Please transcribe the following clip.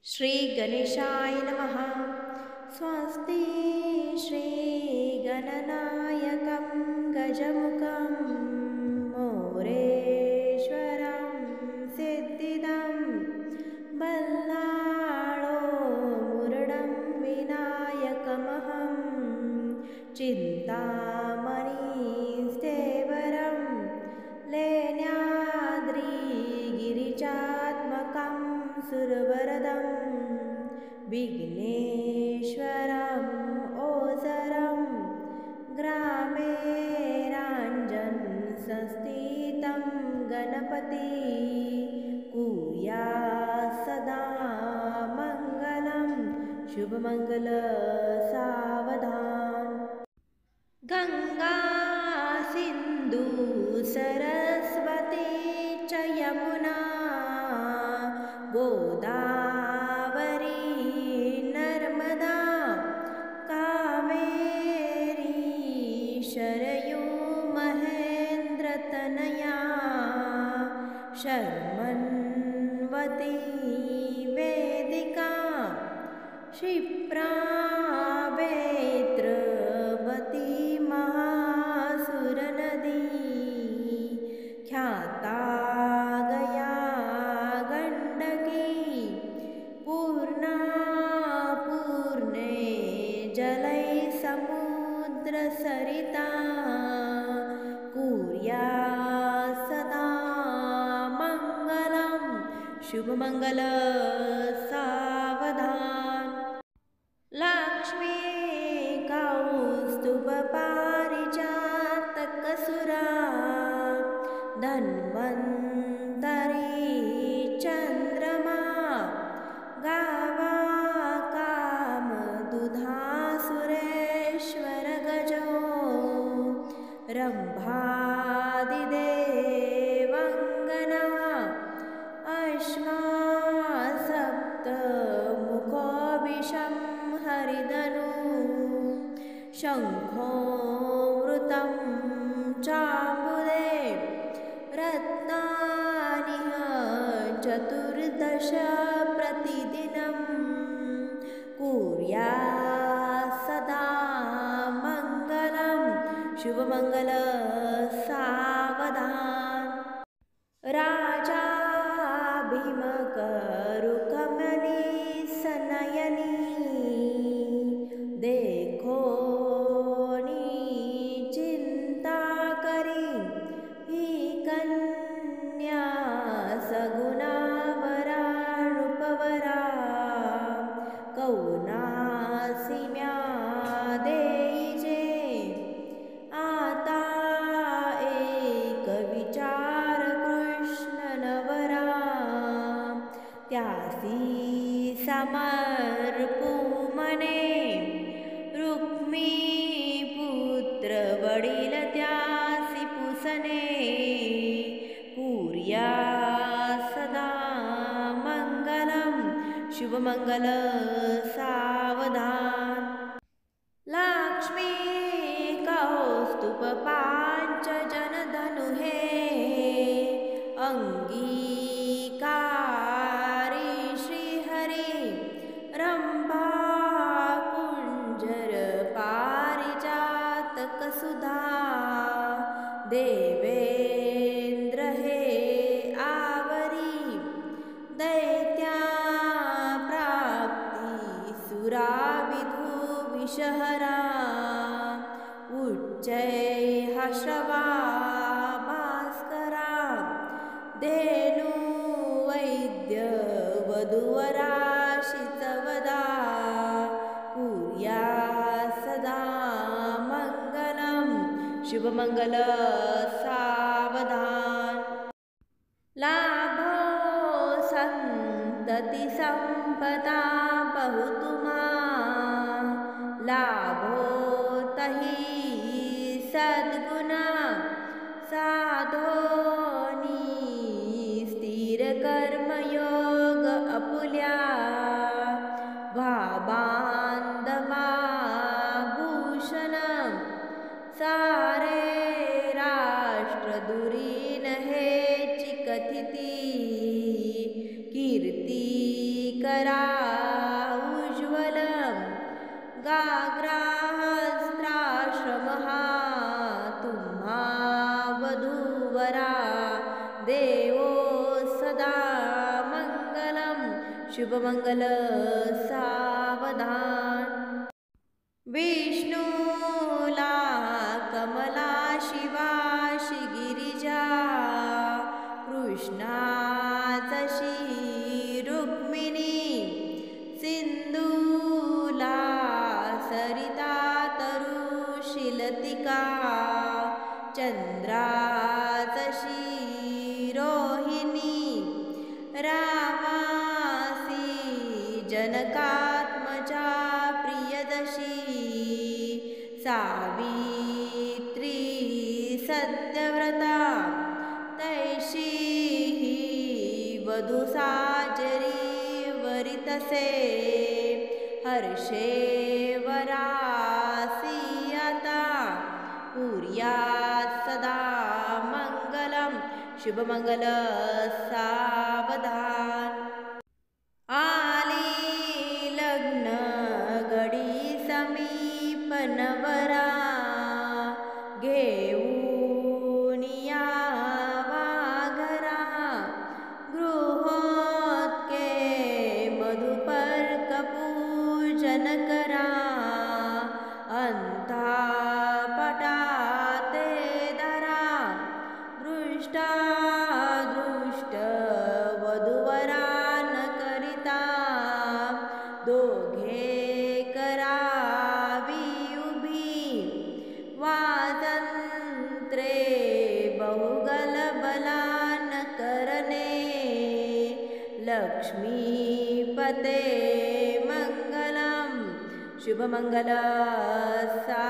श्रीगणेशाय नमः। स्वस्ति श्रीगणनायकं गजमुखं मोरेश्वरं सिद्धिदं बल्लाळो मुरडं विनायकमहं चिन्तामणिस्थेवरं लेण्याद्रिगिरिजात्मकं सुरवरदं विघ्नेश्वरम् ओसरं ग्रामे राञ्जनसंस्थितं गणपति कुर्यात् सदा मङ्गलं शुभमङ्गलसावधान। गङ्गा सिन्धु सरस्वती च यमुना गोदावरी नर्मदा कावेरी शरयू महेन्द्रतनया शर्मन्वती वेदिका क्षिप्रा वेत्रवती महासुरनदी ख्याता गया गण्डकी पूर्णा पूर्णे जलैः समुद्रसरिता कुर्यात् सदा मङ्गलं शुभमङ्गलसावधान। लक्ष्मी कौस्तुभपारिजातकसुरा धन्वन्तरी चन्द्रमा गावा कामदुधासुरेश्वरगजो रम्भादिदेवङ्गना अश्मा सप्तमुखो हरिधनु शङ्खोऽमृतं चाम्बुदे रत्नानिह चतुर्दश प्रतिदिनं कुर्यात् सदा मङ्गलं शुभमङ्गलसावधान। राजा भीमकरुकमनीसनयनी देखो नी चिंता करी ही कन्या सगुना वरानुपवरा कौनासिम्या देईजे आता एक विचार कृष्ण नवरा त्यासी समर्पू मने रुक्मी पुत्र वडील त्यासी पुसने कुर्यात् सदा मङ्गलं शुभमङ्गलसावधान। लक्ष्मी कौस्तुभपाञ्चजनधनुहे अंगीकारी श्रीहरि रम्भा कुञ्जर पारिजातकसुधा देवेन्द्र हे आवरी दैत्या प्राप्ति सुराविधु विषहरा उच्चैःश्रवा भास्करा धेनु वैद्य वधूवराशितवदा कुर्यात् सदा मङ्गलं शुभमङ्गलसावधान। लाभो सन्तति सम्पदा बहुतुमा लाभो तहि सद्गुणा साधोनी स्थिरकर्मयोग अपुल्या भाबान्धवा भूषणं सारे राष्ट्रदुरीन हे चिकथिती कीर्ति करा उज्ज्वलम् गाग्राहस्त्राश्रमहा तुम्हा वधूवरा देवो सदा मंगलम शुभमंगल सावधान विष्णूला कमला शिवा गिरिजा कृष्णाचशी रुक्मिणी सिंधूला सरिता तरुशिलतिका चंद्राचशी रोहिणी रामासी जनकात्मजा प्रियदशी सावित्री सत्यव्रता तैशी वधू साजरी वरितसे हर्षे वरासी आता पुर्यात् सदा मंगलम शुभमंगल सावधान आली लग्न गडी समीप नवरा घेऊन यावा घरा गृहोत्के मधुपर्क पूजन करा अंतापटाते धरा दृष्ट वधूवरा न करिता दोघे करावी उभी वाजंत्रे बहुगल बलान करणे लक्ष्मीपते मंगलम शुभमंगल सा